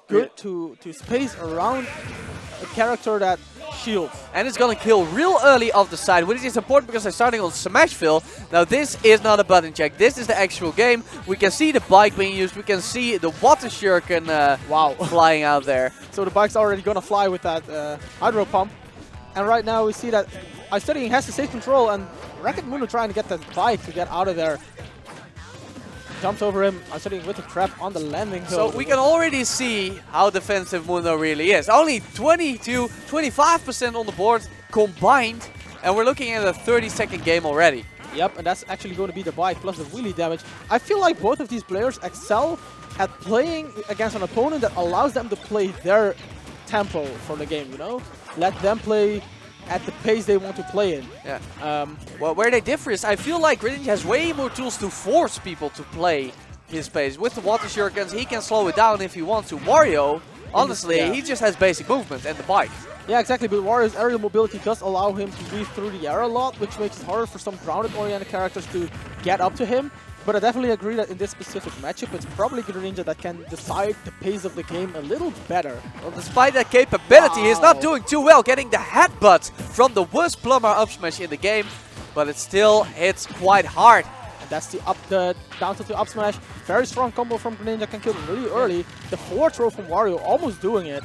good to space around a character that shields. And it's gonna kill real early off the side, which is important because they're starting on Smashville. Now this is not a button check, this is the actual game. We can see the bike being used, we can see the water shuriken Wow. flying out there. So the bike's already gonna fly with that hydro pump. And right now we see that iStudying has to save control, and Mundo trying to get that bike to get out of there. Jumps over him, iStudying with the trap on the landing hill. So we can already see how defensive Mundo really is. Only 25% on the board combined, and we're looking at a 30-second game already. Yep, and that's actually going to be the bike plus the wheelie damage. I feel like both of these players excel at playing against an opponent that allows them to play their tempo for the game, you know? Let them play at the pace they want to play in. Yeah. Well, where they differ is I feel like Greninja has way more tools to force people to play his pace. With the water shurikens, he can slow it down if he wants to. Wario, honestly, he just has basic movement and the bike. Yeah, exactly, but Wario's aerial mobility does allow him to weave through the air a lot, which makes it harder for some grounded-oriented characters to get up to him. But I definitely agree that in this specific matchup, it's probably Greninja that can decide the pace of the game a little better. Well, despite that capability, he's not doing too well, getting the headbutt from the worst plumber up smash in the game, but it still hits quite hard. And that's the down to the up smash. Very strong combo from Greninja, can kill him really early. The forward throw from Wario almost doing it.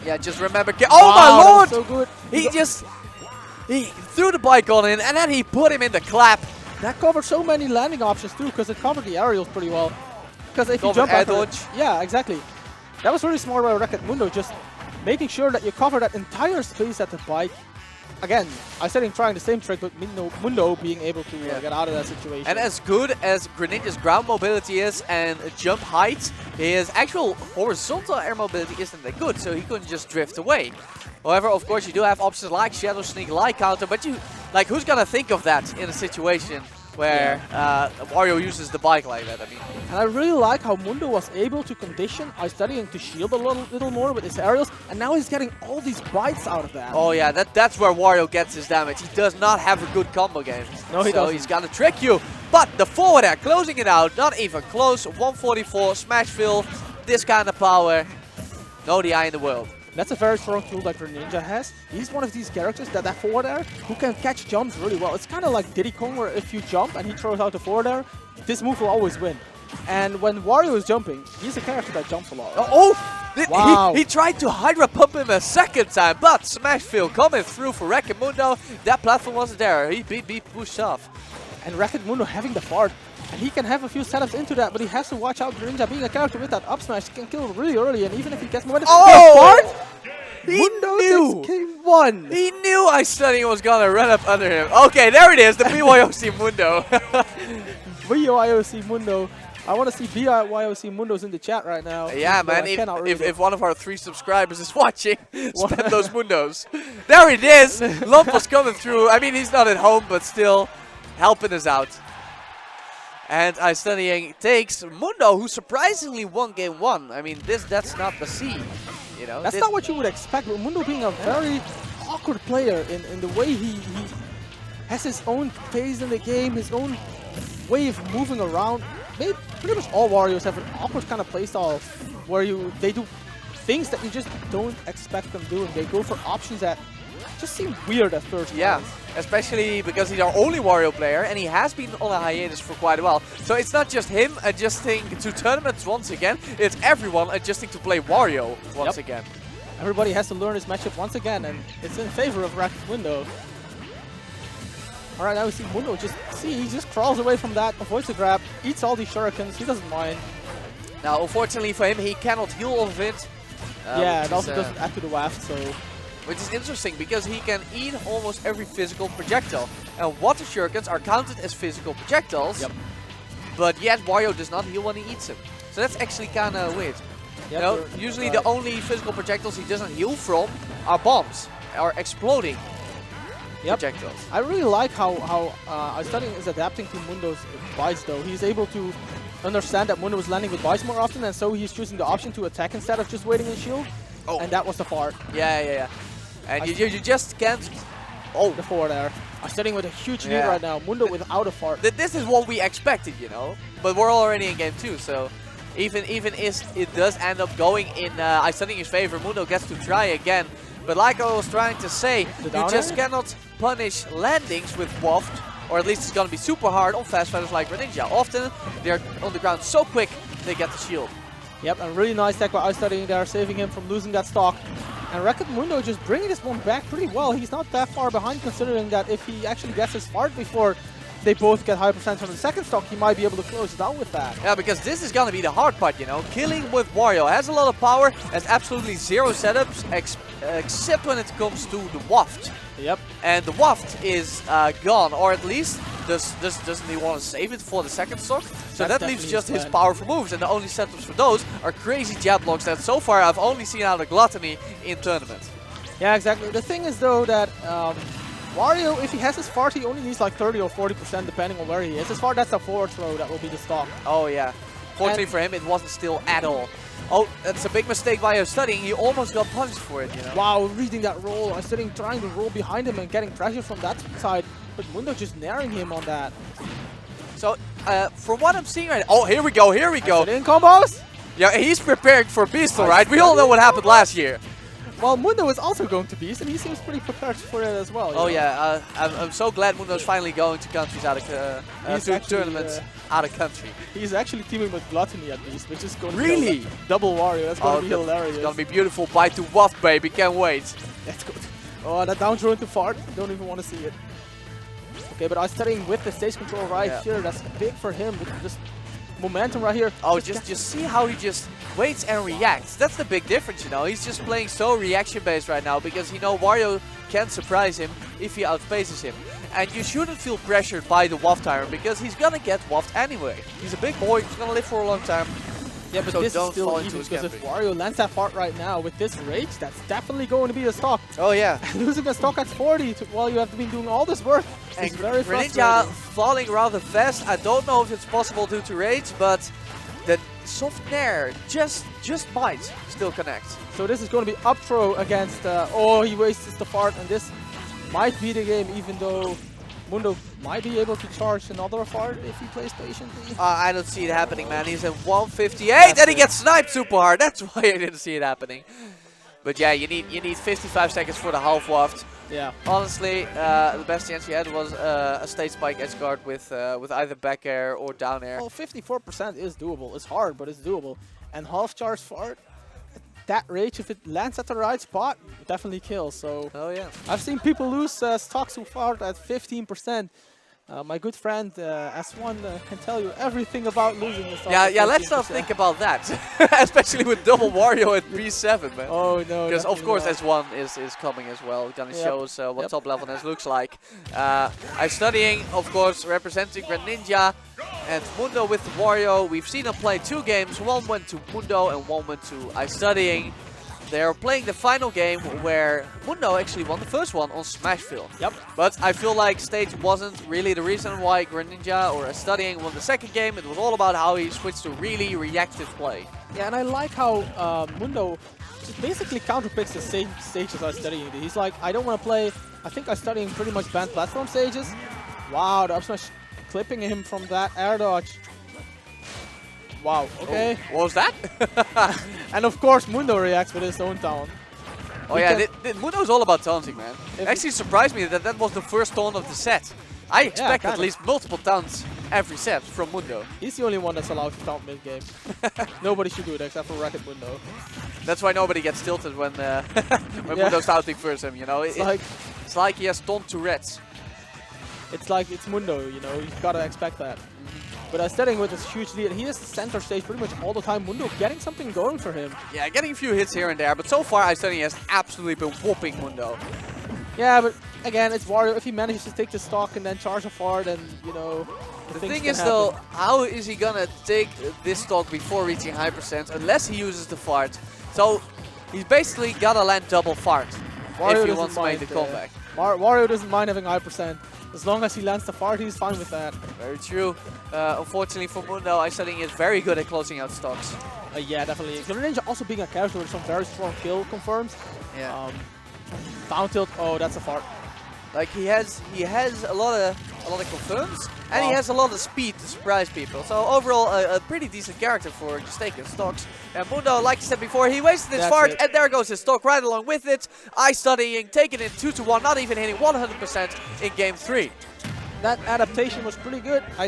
Yeah, just remember, oh my lord! So good. He threw the bike on in, and then he put him in the clap. That covered so many landing options too, because it covered the aerials pretty well. Because if you Covered jump air after dodge. yeah, exactly. That was really smart by Mundo, just making sure that you cover that entire space at the bike. Again, iStudying trying the same trick, but Mundo being able to get out of that situation. And as good as Greninja's ground mobility is and jump height, his actual horizontal air mobility isn't that good, so he couldn't just drift away. However, of course, you do have options like Shadow Sneak, like Counter, but who's gonna think of that in a situation where Wario uses the bike like that? I mean, and I really like how Mundo was able to condition iStudying to shield a little more with his aerials, and now he's getting all these bites out of that. Oh yeah, that's where Wario gets his damage. He does not have a good combo game. No, he doesn't. He's gonna trick you. But the forward air, closing it out, not even close. 144, Smashville, this kind of power, no DI in the world. That's a very strong tool that Greninja has. He's one of these characters that forward air who can catch jumps really well. It's kind of like Diddy Kong, where if you jump and he throws out the forward air, this move will always win. And when Wario is jumping, he's a character that jumps a lot. Wow. He tried to Hydra pump him a second time, but Smashville coming through for Mundo. That platform wasn't there. He pushed off. And Mundo having the fart. And he can have a few setups into that, but he has to watch out. Greninja being a character with that up smash can kill really early, and even if he gets momentum, Mundo knew! Just came one! He knew iStudying was gonna run up under him. Okay, there it is, the BYOC Mundo. BYOC Mundo. I want to see BYOC Mundos in the chat right now. Yeah, man, if one of our 3 subscribers is watching, spam those Mundos. There it is! Lump was coming through. I mean, he's not at home, but still helping us out. And iStudying takes Mundo, who surprisingly won game 1. I mean, that's not the C, you know. That's not what you would expect. But Mundo being a very awkward player in the way he has his own phase in the game, his own way of moving around. Maybe pretty much all Warriors have an awkward kind of playstyle where they do things that you just don't expect them doing. They go for options that just seem weird at first. Yeah, especially because he's our only Wario player and he has been on a hiatus for quite a while. So it's not just him adjusting to tournaments once again, it's everyone adjusting to play Wario once again. Everybody has to learn this matchup once again, and it's in favor of Mundo. Alright, now we see Mundo he just crawls away from that, avoids the grab, eats all these shurikens, he doesn't mind. Now, unfortunately for him, he cannot heal all of it. Yeah, it also doesn't add to the waft, so... Which is interesting, because he can eat almost every physical projectile. And water shurikens are counted as physical projectiles. But yet, Wario does not heal when he eats them. So that's actually kind of weird. You know, usually the only physical projectiles he doesn't heal from are bombs, or exploding projectiles. I really like how iStudying is adapting to Mundo's bites, though. He's able to understand that Mundo is landing with bites more often, and so he's choosing the option to attack instead of just waiting in shield. And that was the fart. Yeah. And you just can't... The forward air. iStudying with a huge lead right now. Mundo without a fart. This is what we expected, you know. But we're already in game 2, so... Even if it does end up going in iStudying's favor, Mundo gets to try again. But like I was trying to say, you just cannot punish landings with waft, or at least it's gonna be super hard on fast fighters like Greninja. Often they're on the ground so quick they get the shield. Yep, and really nice tech by iStudying there, saving him from losing that stock. And Record Mundo just bringing this one back pretty well. He's not that far behind, considering that if he actually gets his fart before they both get high percent from the second stock, he might be able to close it out with that. Yeah, because this is gonna be the hard part, you know. Killing with Wario has a lot of power, has absolutely zero setups, except when it comes to the waft. Yep. And the waft is gone, or at least doesn't he want to save it for the second stock? So that leaves just his powerful moves, and the only setups for those are crazy jab blocks that so far I've only seen out of Gluttony in tournaments. Yeah, exactly. The thing is though that Wario, if he has his fart, he only needs like 30 or 40% depending on where he is. His fart, that's a forward throw, that will be the stock. Oh yeah. Fortunately for him, it wasn't still at all. Oh, that's a big mistake by iStudying. He almost got punished for it, you know. Wow, reading that roll. iStudying trying to roll behind him and getting pressure from that side, but Mundo just naring him on that. So, from what I'm seeing right now, oh, here we go, here we go. iStudying combos? Yeah, he's preparing for Beast, right? We all know what happened last year. Well, Mundo is also going to Beast, and he seems pretty prepared for it as well. Oh yeah, I'm so glad Mundo's finally going to countries out of to tournaments out of country. He's actually teaming with Gluttony at Beast, which is going to be double Wario. That's going to be hilarious. It's going to be beautiful. Bite to waft, baby. Can't wait. That's good. Oh, that down throw into fart. Don't even want to see it. Okay, but iStudying with the stage control right here. That's big for him. With just momentum right here. Oh, just see how he just waits and reacts. That's the big difference, you know. He's just playing so reaction-based right now because you know Wario can surprise him if he outspaces him. And you shouldn't feel pressured by the waft timer because he's gonna get waft anyway. He's a big boy. He's gonna live for a long time. Yeah, but so this don't is still fall even into his because if camping. Wario lands that fart right now with this rage, that's definitely going to be the stock. Oh yeah. Losing a stock at 40 while you have been doing all this work is very frustrating. Greninja falling rather fast. I don't know if it's possible due to rage, but the soft nair just might still connect. So this is going to be up throw against, oh, he wastes the fart, and this might be the game, even though Mundo might be able to charge another fart if he plays patiently. I don't see it happening, man. He's at 158 and he gets sniped super hard. That's why I didn't see it happening. But yeah, you need 55 seconds for the half waft. Yeah. Honestly, the best chance you had was a stage spike edge guard with either back air or down air. Well, 54% is doable. It's hard, but it's doable. And half charge fart, that rage, if it lands at the right spot, definitely kills. So oh yeah, I've seen people lose stocks so far at 15%. My good friend S1 can tell you everything about losing the stock. Yeah, let's not think about that. Especially with double Wario at B7, man. Oh no. Because of course S1 is coming as well. Gonna show us what top level this looks like. iStudying, of course, representing Greninja. And Mundo with Wario. We've seen them play 2 games. One went to Mundo and one went to iStudying. They're playing the final game where Mundo actually won the first one on Smashville. Yep. But I feel like stage wasn't really the reason why Greninja or iStudying won the second game. It was all about how he switched to really reactive play. Yeah, and I like how Mundo just basically counterpicks the same stages iStudying. He's like, I don't want to play. I think iStudying pretty much banned platform stages. Wow, the up smash clipping him from that air dodge. Wow, okay. Oh, what was that? And of course Mundo reacts with his own taunt. Oh yeah, Mundo's all about taunting, man. It actually surprised me that was the first taunt of the set. I expect at least multiple taunts every set from Mundo. He's the only one that's allowed to taunt mid-game. Nobody should do it except for Racket Mundo. That's why nobody gets tilted when Mundo's taunting first him, you know. It's like he has taunt Tourette's. It's like it's Mundo, you know, you gotta expect that. But iStudying with this huge lead, he is the center stage pretty much all the time. Mundo getting something going for him. Yeah, getting a few hits here and there, but so far iStudying has absolutely been whooping Mundo. Yeah, but again, it's Wario. If he manages to take the stock and then charge a far, then, you know, the thing is though, how is he gonna take this stock before reaching high percent unless he uses the fart? So he's basically gotta land double fart if he wants to make the comeback. Wario doesn't mind having high percent. As long as he lands the fart, he's fine with that. Very true. Unfortunately for Mundo, iStudying is very good at closing out stocks. Yeah, definitely. Greninja also being a character with some very strong kill confirms. Yeah. Down tilt. Oh, that's a fart. Like he has a lot of confirms, and he has a lot of speed to surprise people. So overall, a pretty decent character for just taking stocks. And Mundo, like I said before, he wasted his fart, and there goes his stock right along with it. iStudying, taking it 2-1, not even hitting 100% in game 3. That adaptation was pretty good. I